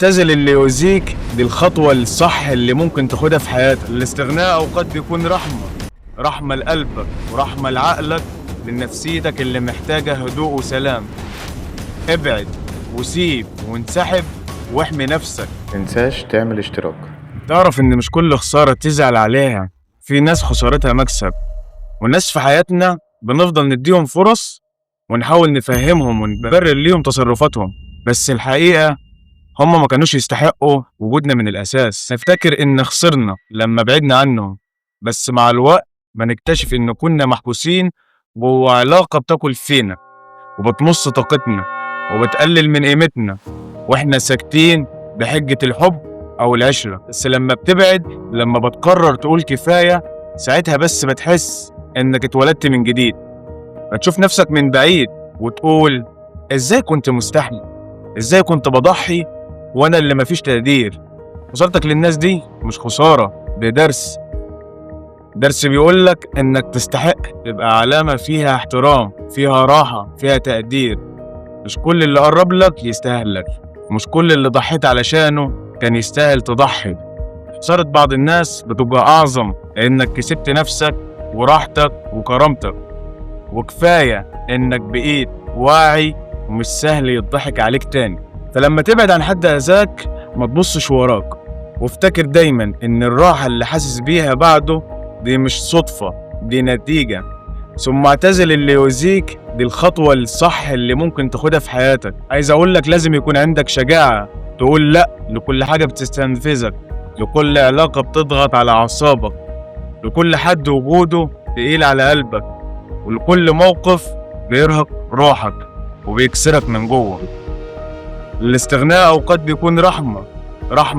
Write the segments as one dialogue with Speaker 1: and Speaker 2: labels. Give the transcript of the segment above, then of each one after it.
Speaker 1: اعتزل اللي يؤذيك، دي الخطوة الصح اللي ممكن تاخدها في حياتك. الاستغناء أوقات بيكون رحمة لقلبك ورحمة لعقلك، لنفسيتك اللي محتاجة هدوء وسلام. ابعد وسيب وانسحب واحمي نفسك.
Speaker 2: متنساش تعمل اشتراك.
Speaker 1: تعرف إن مش كل خسارة تزعل عليها، في ناس خسارتها مكسب، والناس في حياتنا بنفضل نديهم فرص ونحاول نفهمهم ونبرر ليهم تصرفاتهم، بس الحقيقة هم ما كانوش يستحقوا وجودنا من الأساس. نفتكر إن خسرنا لما بعدنا عنهم، بس مع الوقت بنكتشف إن كنا محبوسين جوه علاقة بتاكل فينا وبتمص طاقتنا وبتقلل من قيمتنا وإحنا ساكتين بحجة الحب أو العشرة. بس لما بتبعد، لما بتقرر تقول كفاية، ساعتها بس بتحس إنك اتولدت من جديد. بتشوف نفسك من بعيد وتقول إزاي كنت مستحمل، إزاي كنت بضحي وأنا اللي مفيش تقدير. خسارتك للناس دي مش خسارة، ده درس بيقولك إنك تستحق تبقى علامة فيها احترام، فيها راحة، فيها تقدير. مش كل اللي قرب لك يستاهلك، مش كل اللي ضحيت علشانه كان يستاهل تضحي. خسارة بعض الناس بتبقى أعظم لأنك كسبت نفسك وراحتك وكرامتك، وكفاية إنك بقيت واعي ومش سهل يضحك عليك تاني. فلما تبعد عن حد أذاك ما تبصش وراك، وافتكر دايما إن الراحة اللي حاسس بيها بعده دي مش صدفة، دي نتيجة. ثم اعتزل اللي يؤذيك، دي الخطوة الصح اللي ممكن تاخدها في حياتك. عايز أقولك لازم يكون عندك شجاعة تقول لأ لكل حاجة بتستنفذك، لكل علاقة بتضغط على أعصابك، لكل حد وجوده تقيل على قلبك، ولكل موقف بيرهق روحك وبيكسرك من جوه. الاستغناء أوقات بيكون رحمة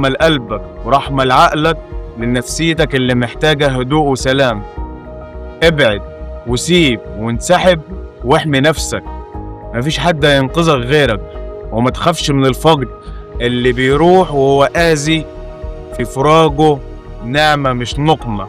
Speaker 1: لقلبك ورحمة لعقلك، لنفسيتك اللي محتاجة هدوء وسلام. ابعد وسيب وانسحب واحمي نفسك، مفيش حد هينقذك غيرك. وما تخافش من الفقد، اللي بيروح وهو قاسي في فراقه نعمة مش نقمة.